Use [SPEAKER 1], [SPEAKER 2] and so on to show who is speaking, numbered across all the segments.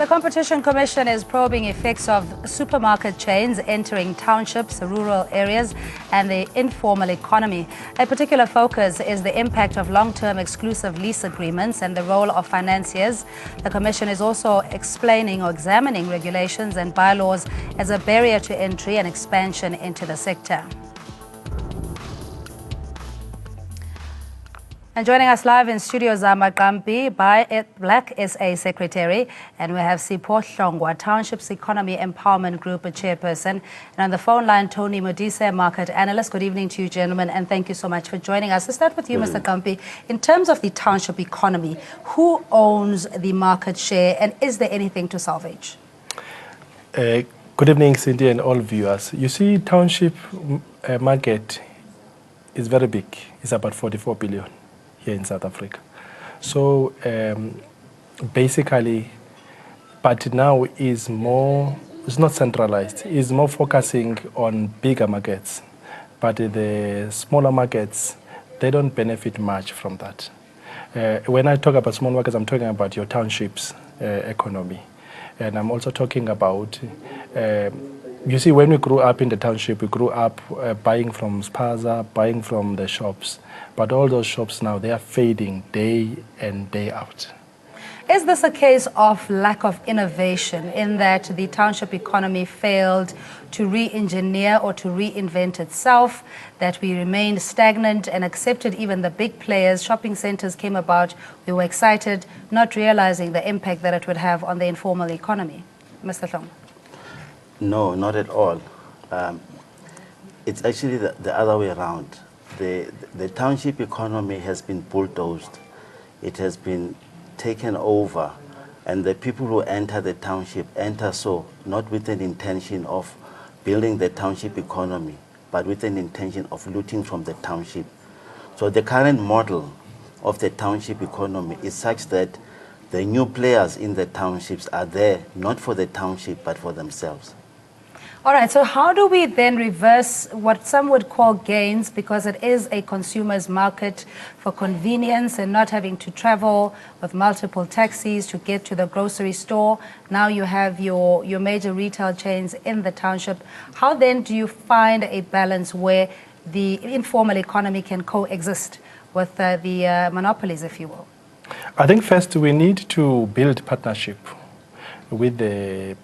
[SPEAKER 1] The Competition Commission is probing effects of supermarket chains entering townships, rural areas, and the informal economy. A particular focus is the impact of long-term exclusive lease agreements and the role of financiers. The Commission is also explaining or examining regulations and bylaws as a barrier to entry and expansion into the sector. And joining us live in studio, Zama Kampi, Black SA Secretary, and we have Sipho Hlongwa, Townships Economy Empowerment Group Chairperson, and on the phone line, Tony Modise, Market Analyst. Good evening to you, gentlemen, and thank you so much for joining us. Let's start with you, Mr. Kampi. In terms of the township economy, who owns the market share, and is there anything to salvage?
[SPEAKER 2] Good evening, Cindy, and all viewers. You see, township market is very big. It's about 44 billion. Here in South Africa. So basically, but now it's not centralized, it's more focusing on bigger markets. But the smaller markets, they don't benefit much from that. When I talk about small markets, I'm talking about your townships economy. And I'm also talking about, you see, when we grew up in the township, we grew up buying from spaza, buying from the shops. But all those shops now, they are fading day and day out.
[SPEAKER 1] Is this a case of lack of innovation in that the township economy failed to re-engineer or to reinvent itself, that we remained stagnant and accepted even the big players? Shopping centers came about, we were excited, not realizing the impact that it would have on the informal economy. Mr. Hlongwa.
[SPEAKER 3] No, not at all. It's actually the other way around. The township economy has been bulldozed. It has been taken over, and the people who enter the township enter so not with an intention of building the township economy, but with an intention of looting from the township. So the current model of the township economy is such that the new players in the townships are there not for the township but for themselves.
[SPEAKER 1] All right, so how do we then reverse what some would call gains, because it is a consumer's market for convenience and not having to travel with multiple taxis to get to the grocery store? Now you have your major retail chains in the township. How then do you find a balance where the informal economy can coexist with the monopolies, if you will?
[SPEAKER 2] I think first we need to build partnership with the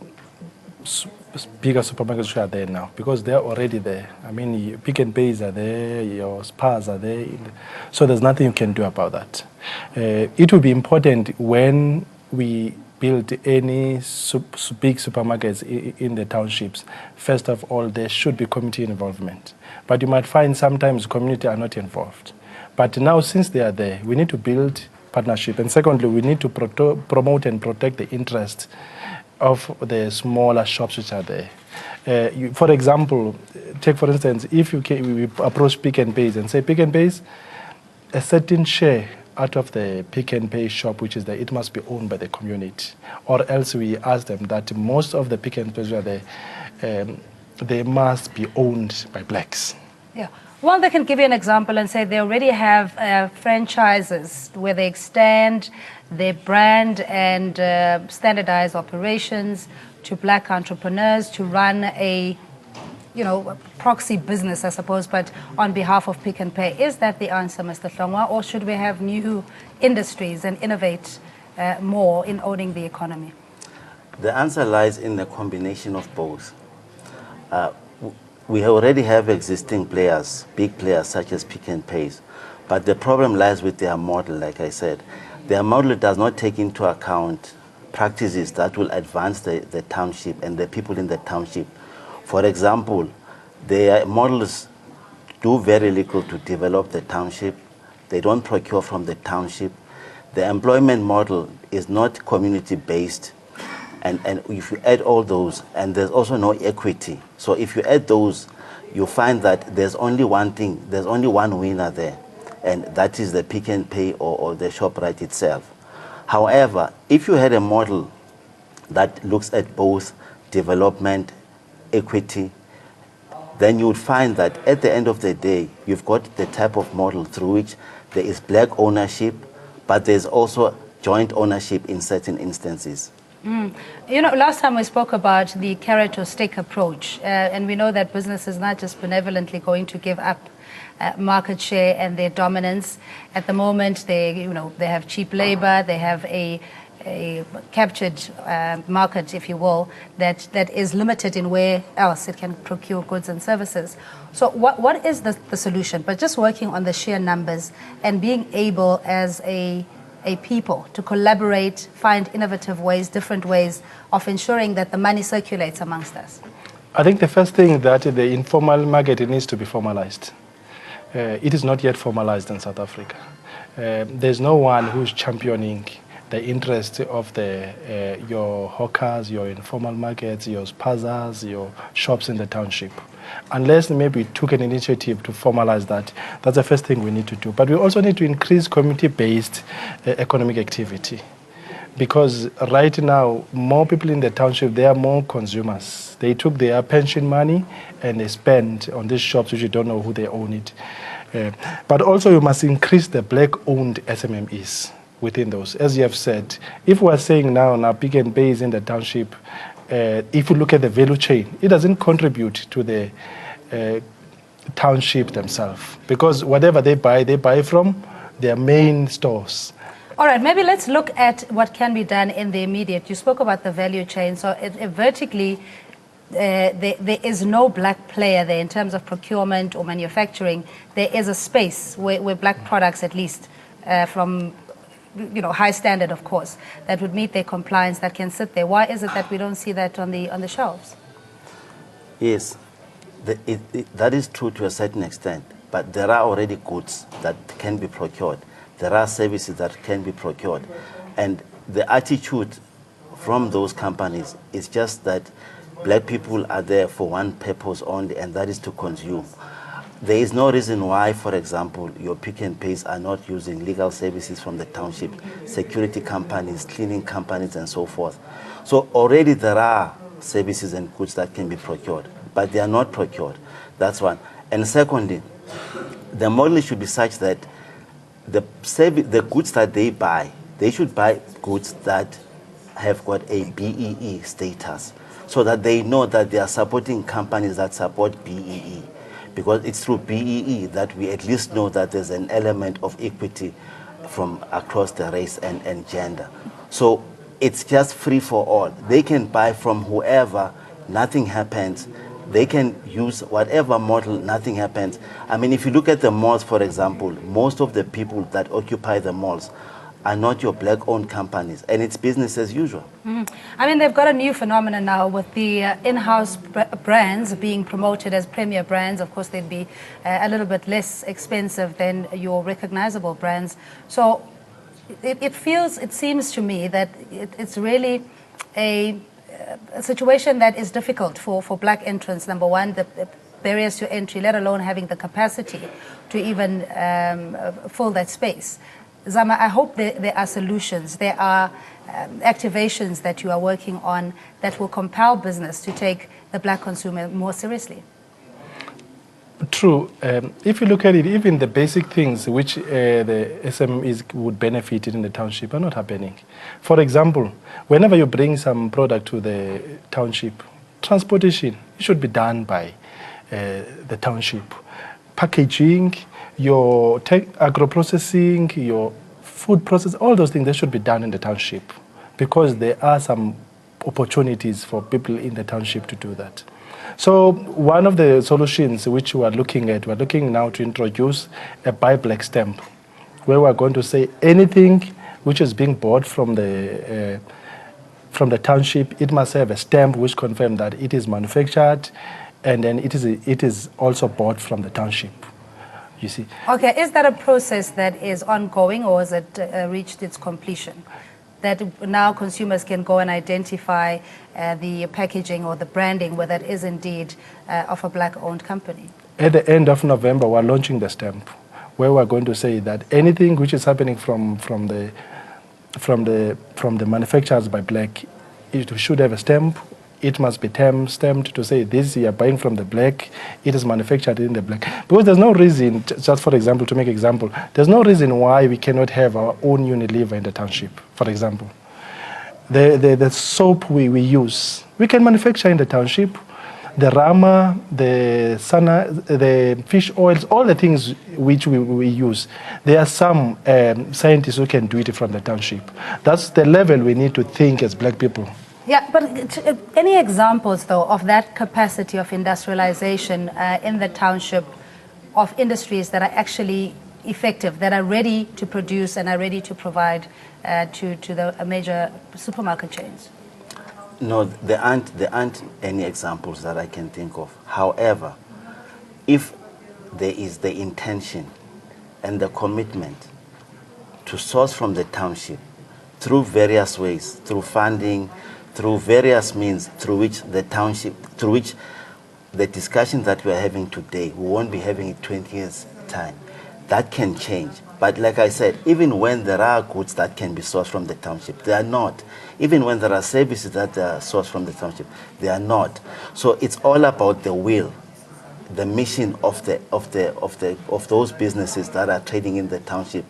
[SPEAKER 2] bigger supermarkets which are there now, because they're already there. I mean, Pick and Pays are there, your Spars are there, so there's nothing you can do about that. It will be important when we build any big supermarkets in the townships. First of all, there should be community involvement. But you might find sometimes community are not involved. But now, since they are there, we need to build partnership. And secondly, we need to promote and protect the interest of the smaller shops which are there. For example, take for instance, if we approach Pick and Pays and say, Pick and Pays, a certain share out of the Pick and Pay shop which is there, it must be owned by the community. Or else we ask them that most of the Pick and Pays which are there, they must be owned by blacks.
[SPEAKER 1] Yeah. Well, they can give you an example and say they already have franchises where they extend their brand and standardize operations to black entrepreneurs to run a, proxy business, I suppose, but on behalf of Pick and Pay. Is that the answer, Mr. Hlongwa, or should we have new industries and innovate more in owning the economy?
[SPEAKER 3] The answer lies in the combination of both. We already have existing players, big players such as Pick and Pays, but the problem lies with their model, like I said. Their model does not take into account practices that will advance the township and the people in the township. For example, their models do very little to develop the township. They don't procure from the township. The employment model is not community-based. And if you add all those, and there's also no equity. So if you add those, you find that there's only one thing, there's only one winner there, and that is the Pick and Pay or the ShopRite itself. However, if you had a model that looks at both development, equity, then you would find that at the end of the day, you've got the type of model through which there is black ownership, but there's also joint ownership in certain instances.
[SPEAKER 1] You know, last time we spoke about the carrot or stick approach, and we know that business is not just benevolently going to give up market share and their dominance. At the moment, they have cheap labor, they have a captured market, if you will, that is limited in where else it can procure goods and services. So what is the solution? But just working on the sheer numbers and being able as a people to collaborate, find innovative ways, different ways of ensuring that the money circulates amongst us.
[SPEAKER 2] I think the first thing that the informal market needs to be formalized. It is not yet formalized in South Africa. There's no one who's championing the interest of your hawkers, your informal markets, your spazas, your shops in the township. Unless maybe we took an initiative to formalize that, that's the first thing we need to do. But we also need to increase community-based economic activity. Because right now, more people in the township, they are more consumers. They took their pension money and they spend on these shops which you don't know who they own it. But also you must increase the black-owned SMMEs within those. As you have said, if we are saying now Pick n Pay is in the township, if you look at the value chain, it doesn't contribute to the township themselves. Because whatever they buy from their main stores.
[SPEAKER 1] All right, maybe let's look at what can be done in the immediate. You spoke about the value chain. So vertically, there is no black player there in terms of procurement or manufacturing. There is a space where black products, at least from high standard, of course, that would meet their compliance, that can sit there. Why is it that we don't see that on the shelves?
[SPEAKER 3] Yes, that is true to a certain extent, but there are already goods that can be procured. There are services that can be procured. And the attitude from those companies is just that black people are there for one purpose only, and that is to consume. There is no reason why, for example, your Pick n Pays are not using legal services from the township, security companies, cleaning companies, and so forth. So already there are services and goods that can be procured, but they are not procured. That's one. And secondly, the model should be such that the goods that they buy, they should buy goods that have got a BEE status, so that they know that they are supporting companies that support BEE. Because it's through BEE that we at least know that there's an element of equity from across the race and gender. So it's just free for all. They can buy from whoever, nothing happens. They can use whatever model, nothing happens. I mean, if you look at the malls, for example, most of the people that occupy the malls are not your black-owned companies, and it's business as usual.
[SPEAKER 1] I mean, they've got a new phenomenon now with the in-house brands being promoted as premier brands. Of course, they'd be a little bit less expensive than your recognizable brands. So it seems to me that it's really a situation that is difficult for black entrants. Number one, the barriers to entry, let alone having the capacity to even fill that space. Zama, I hope there are solutions, there are activations that you are working on that will compel business to take the black consumer more seriously.
[SPEAKER 2] True. If you look at it, even the basic things which the SMEs would benefit in the township are not happening. For example, whenever you bring some product to the township, transportation should be done by the township. Packaging, your agro-processing, your food process, all those things, they should be done in the township because there are some opportunities for people in the township to do that. So one of the solutions which we are looking at, we're looking now to introduce a buy black stamp, where we're going to say anything which is being bought from the township, it must have a stamp which confirms that it is manufactured, and then it is also bought from the township. You see.
[SPEAKER 1] Okay, is that a process that is ongoing, or has it reached its completion? That now consumers can go and identify the packaging or the branding, whether it is indeed of a black-owned company?
[SPEAKER 2] At the end of November, we're launching the stamp, where we're going to say that anything which is happening from the manufacturers by black, it should have a stamp. It must be stamped to say this you are buying from the black, it is manufactured in the black. Because there's no reason, just for example, to make example, there's no reason why we cannot have our own Unilever in the township, for example. the soap we use, we can manufacture in the township. The rama, the sana, the fish oils, all the things which we use. There are some scientists who can do it from the township. That's the level we need to think as black people.
[SPEAKER 1] Yeah, but any examples, though, of that capacity of industrialization in the township, of industries that are actually effective, that are ready to produce and are ready to provide to the major supermarket chains?
[SPEAKER 3] No, there aren't any examples that I can think of. However, if there is the intention and the commitment to source from the township through various ways, through funding, through various means through which the township, through which the discussion that we are having today, we won't be having it 20 years' time. That can change. But like I said, even when there are goods that can be sourced from the township, they are not. Even when there are services that are sourced from the township, they are not. So it's all about the will, the mission of those businesses that are trading in the township.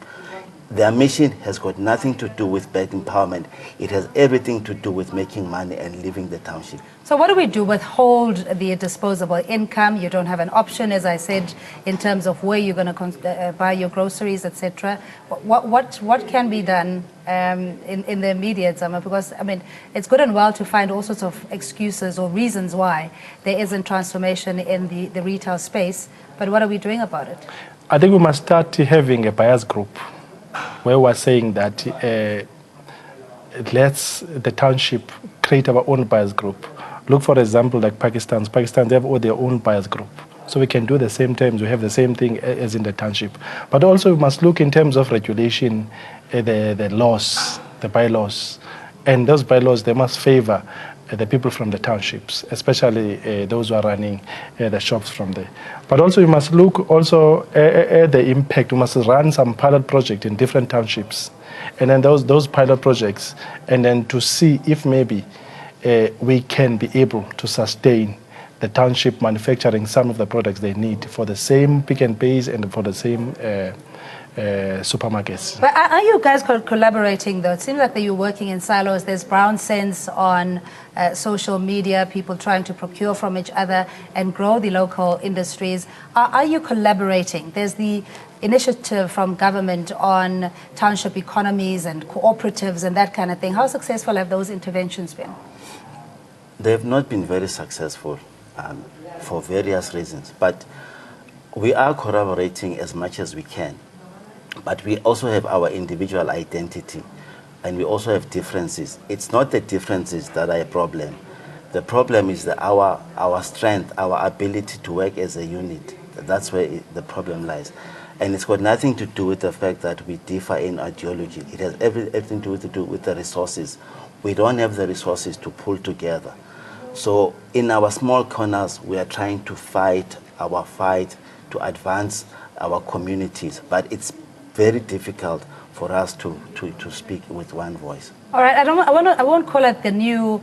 [SPEAKER 3] Their mission has got nothing to do with black empowerment. It has everything to do with making money and leaving the township.
[SPEAKER 1] So what do we do? Withhold the disposable income? You don't have an option, as I said, in terms of where you're going to buy your groceries, etc. What can be done in the immediate summer? Because, I mean, it's good and well to find all sorts of excuses or reasons why there isn't transformation in the retail space, but what are we doing about it?
[SPEAKER 2] I think we must start having a buyers group, where we're saying that let's the township create our own buyers group. Look, for example, like Pakistan, they have all their own buyers group. So we can do the same terms, we have the same thing as in the township. But also we must look in terms of regulation, the laws, the bylaws. And those bylaws, they must favor the people from the townships, especially those who are running the shops from there. But also we must look also at the impact. We must run some pilot project in different townships. And then those pilot projects, and then to see if maybe we can be able to sustain the township manufacturing some of the products they need for the same pick and pays and for the same supermarkets.
[SPEAKER 1] But are you guys collaborating, though? It seems like that you're working in silos. There's brown sense on social media, people trying to procure from each other and grow the local industries. Are you collaborating? There's the initiative from government on township economies and cooperatives and that kind of thing. How successful have those interventions been?
[SPEAKER 3] They have not been very successful for various reasons, but we are collaborating as much as we can. But we also have our individual identity, and we also have differences. It's not the differences that are a problem. The problem is that our strength, our ability to work as a unit. That's where the problem lies. And it's got nothing to do with the fact that we differ in ideology. It has everything to do with the resources. We don't have the resources to pull together. So in our small corners, we are trying to fight our fight to advance our communities. But it's very difficult for us to speak with one voice.
[SPEAKER 1] All right, I won't call it the new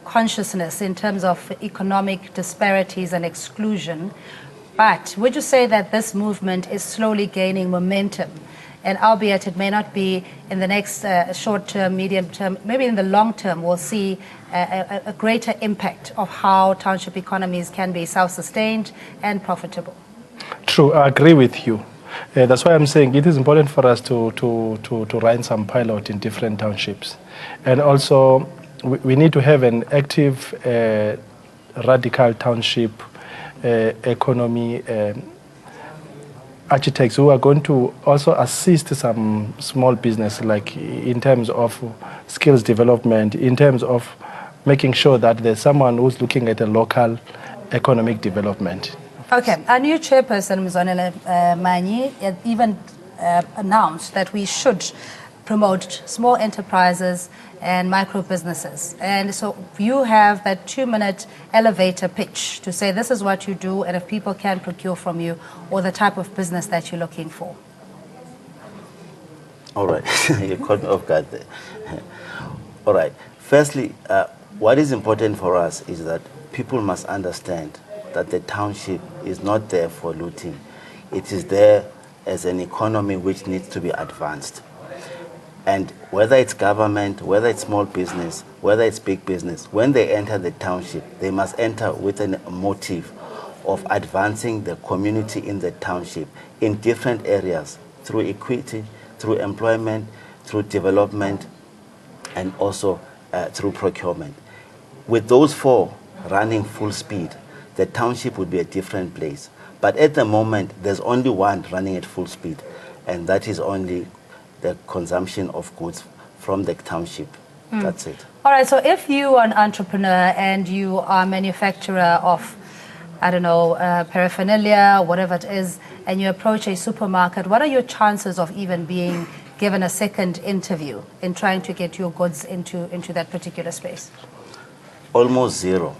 [SPEAKER 1] consciousness in terms of economic disparities and exclusion, but would you say that this movement is slowly gaining momentum? And albeit it may not be in the next short term, medium term, maybe in the long term, we'll see a greater impact of how township economies can be self-sustained and profitable.
[SPEAKER 2] True, I agree with you. That's why I'm saying it is important for us to run some pilot in different townships. And also, we need to have an active, radical township economy architects who are going to also assist some small business, like in terms of skills development, in terms of making sure that there's someone who's looking at a local economic development.
[SPEAKER 1] Okay, our new chairperson, Mzwanele Manyi, even announced that we should promote small enterprises and micro businesses. And so you have that 2-minute elevator pitch to say this is what you do and if people can procure from you or the type of business that you're looking for.
[SPEAKER 3] All right, you caught me off guard there. All right, firstly, what is important for us is that people must understand that the township is not there for looting. It is there as an economy which needs to be advanced. And whether it's government, whether it's small business, whether it's big business, when they enter the township, they must enter with a motive of advancing the community in the township in different areas through equity, through employment, through development, and also through procurement. With those four running full speed, the township would be a different place. But at the moment, there's only one running at full speed, and that is only the consumption of goods from the township. That's it.
[SPEAKER 1] All right, so if you are an entrepreneur and you are a manufacturer of, I don't know, paraphernalia, whatever it is, and you approach a supermarket, what are your chances of even being given a second interview in trying to get your goods into that particular space?
[SPEAKER 3] Almost zero,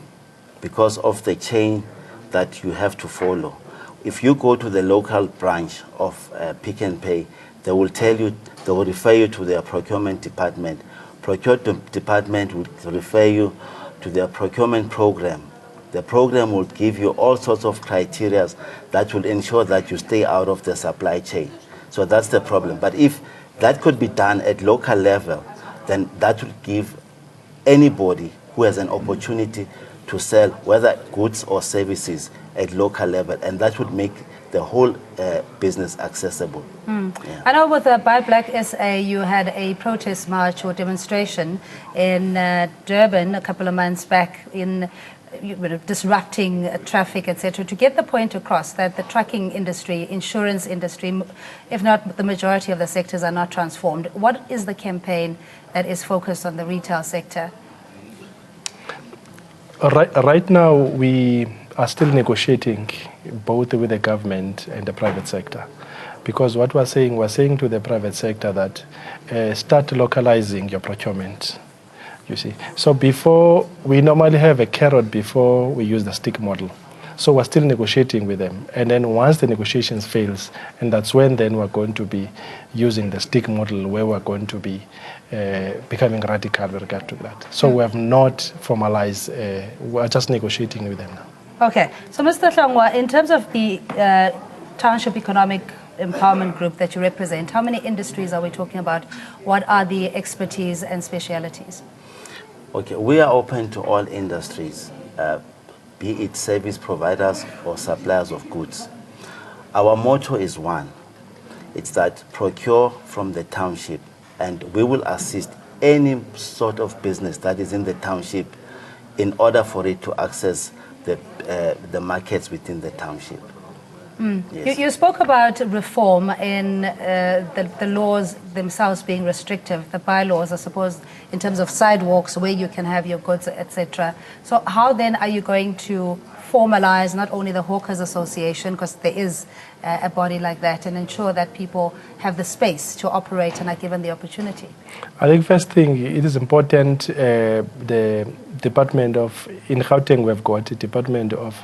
[SPEAKER 3] because of the chain that you have to follow. If you go to the local branch of Pick n Pay, they will tell you, they will refer you to their procurement department. Procurement department will refer you to their procurement program. The program will give you all sorts of criteria that will ensure that you stay out of the supply chain. So that's the problem. But if that could be done at local level, then that would give anybody who has an opportunity to sell, whether goods or services, at local level, and that would make the whole business accessible. Yeah.
[SPEAKER 1] I know with the Buy Black SA, you had a protest march or demonstration in Durban a couple of months back in disrupting traffic, etc., to get the point across that the trucking industry, insurance industry, if not the majority of the sectors, are not transformed. What is the campaign that is focused on the retail sector?
[SPEAKER 2] Right now, we are still negotiating both with the government and the private sector. Because what we're saying to the private sector that start localizing your procurement, you see. So before, we normally have a carrot before we use the stick model. So we're still negotiating with them. And then once the negotiations fails, and that's when then we're going to be using the stick model where we're going to be becoming radical with regard to that. So we have not formalized, we're just negotiating with them now.
[SPEAKER 1] Okay, so Mr. Hlongwa, in terms of the Township Economic Empowerment Group that you represent, how many industries are we talking about? What are the expertise and specialities?
[SPEAKER 3] Okay, we are open to all industries, be it service providers or suppliers of goods. Our motto is one. It's that procure from the township, and we will assist any sort of business that is in the township in order for it to access the markets within the township. Yes.
[SPEAKER 1] You spoke about reform in the laws themselves being restrictive, the bylaws, I suppose, in terms of sidewalks, where you can have your goods, etc. So how then are you going to formalize not only the Hawkers Association, because there is a body like that, and ensure that people have the space to operate and are given the opportunity?
[SPEAKER 2] I think first thing, it is important, the Department of, in Gauteng we've got a Department of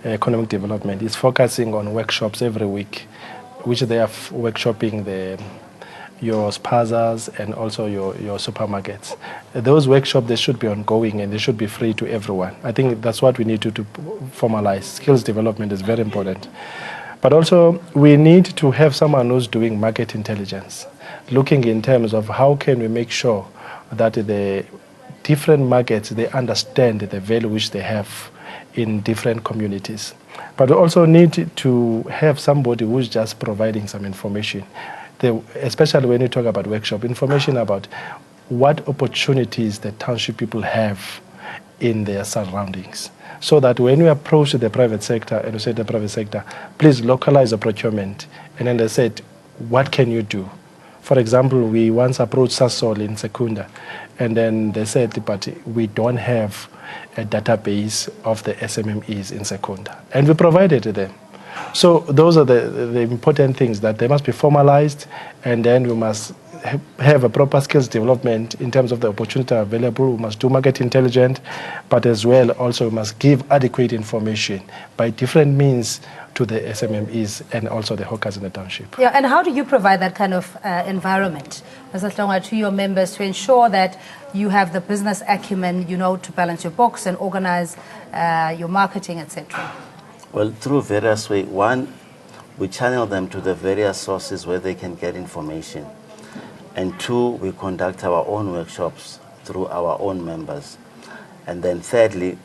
[SPEAKER 2] Economic Development is focusing on workshops every week, which they are workshopping your spazas and also your supermarkets. Those workshops, they should be ongoing and they should be free to everyone. I think that's what we need to formalize. Skills development is very important. But also, we need to have someone who's doing market intelligence, looking in terms of how can we make sure that the different markets, they understand the value which they have in different communities. But we also need to have somebody who's just providing some information, especially when you talk about workshop, information about what opportunities the township people have in their surroundings. So that when we approach the private sector and we say to the private sector, please localize the procurement. And then they said, what can you do? For example, we once approached Sasol in Secunda, and then they said, but we don't have a database of the SMMEs in Secunda. And we provided to them. So those are the important things, that they must be formalized, and then we must have a proper skills development in terms of the opportunity available. We must do market intelligence, but as well also we must give adequate information by different means to the SMMEs and also the hawkers in the township.
[SPEAKER 1] Yeah, and how do you provide that kind of environment, Mr. Hlongwa, to your members to ensure that you have the business acumen, to balance your books and organize your marketing, etc.?
[SPEAKER 3] Well, through various ways. One, we channel them to the various sources where they can get information. And 2, we conduct our own workshops through our own members. And then thirdly,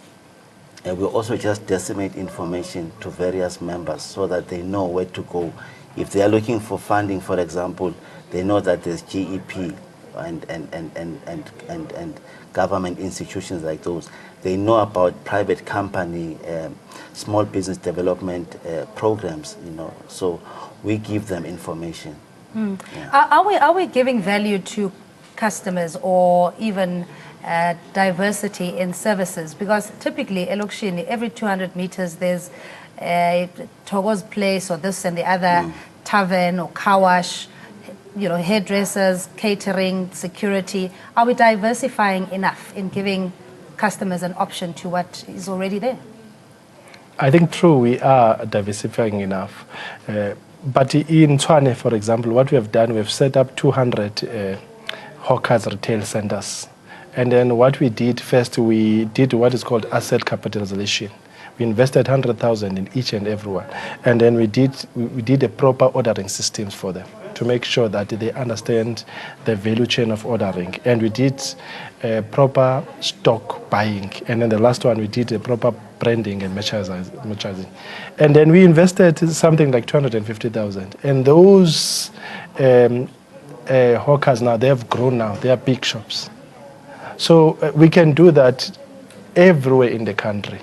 [SPEAKER 3] we also just disseminate information to various members so that they know where to go. If they are looking for funding, for example, they know that there's GEP and government institutions like those. They know about private company, small business development programs, you know, so we give them information.
[SPEAKER 1] Yeah. Are we giving value to customers or even diversity in services? Because typically, Elokshini, every 200 meters, there's a Togo's place or this and the other tavern or car wash, you know, hairdressers, catering, security. Are we diversifying enough in giving customers an option to what is already there?
[SPEAKER 2] I think true, we are diversifying enough. But in Tshwane, for example, what we have done, we've set up 200 hawkers retail centers. And then what we did first, we did what is called asset capitalization. We invested 100,000 in each and every one. And then we did a proper ordering systems for them to make sure that they understand the value chain of ordering. And we did proper stock buying. And then the last one, we did a proper branding and merchandising. And then we invested something like 250,000. And those hawkers now, they have grown now. They are big shops. So we can do that everywhere in the country,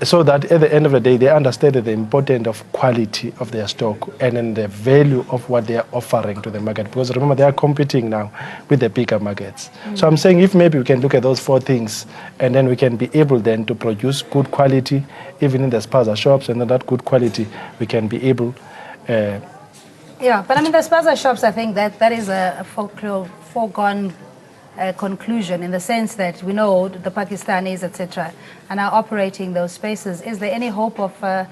[SPEAKER 2] so that at the end of the day, they understand the importance of quality of their stock and then the value of what they are offering to the market. Because remember, they are competing now with the bigger markets. So I'm saying if maybe we can look at those 4 things, and then we can be able then to produce good quality, even in the spaza shops, and then that good quality, we can be able...
[SPEAKER 1] yeah, but I mean, the spaza shops, I think that is a foregone conclusion, in the sense that we know the Pakistanis, etc., are now operating those spaces. Is there any hope of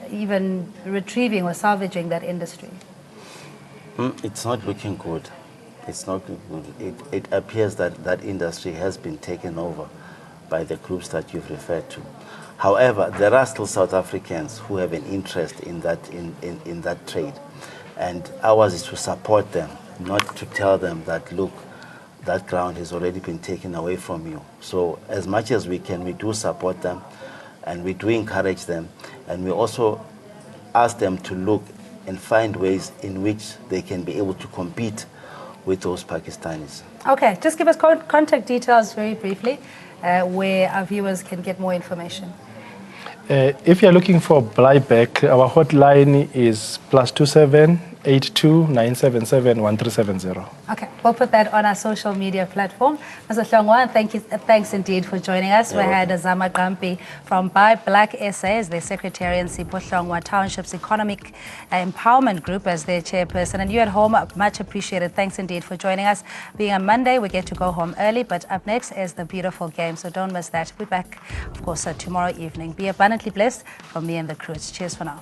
[SPEAKER 1] even retrieving or salvaging that industry?
[SPEAKER 3] It's not looking good. It's not good. It appears that that industry has been taken over by the groups that you've referred to. However, there are still South Africans who have an interest in that trade. And ours is to support them, not to tell them that, look, that ground has already been taken away from you. So as much as we can, we do support them, and we do encourage them, and we also ask them to look and find ways in which they can be able to compete with those Pakistanis.
[SPEAKER 1] Okay, just give us contact details very briefly, where our viewers can get more information.
[SPEAKER 2] If you're looking for buyback, our hotline is +27 82 977 1370.
[SPEAKER 1] Okay, we'll put that on our social media platform. Mr. Hlongwa, thanks indeed for joining us. We had Zama Gampi from Buy Black SA as their secretary, and Sipho Hlongwa Township's Economic Empowerment Group as their chairperson. And you at home, much appreciated. Thanks indeed for joining us. Being a Monday, we get to go home early, but up next is the beautiful game, so don't miss that. We'll be back, of course, tomorrow evening. Be abundantly blessed from me and the crew. Cheers for now.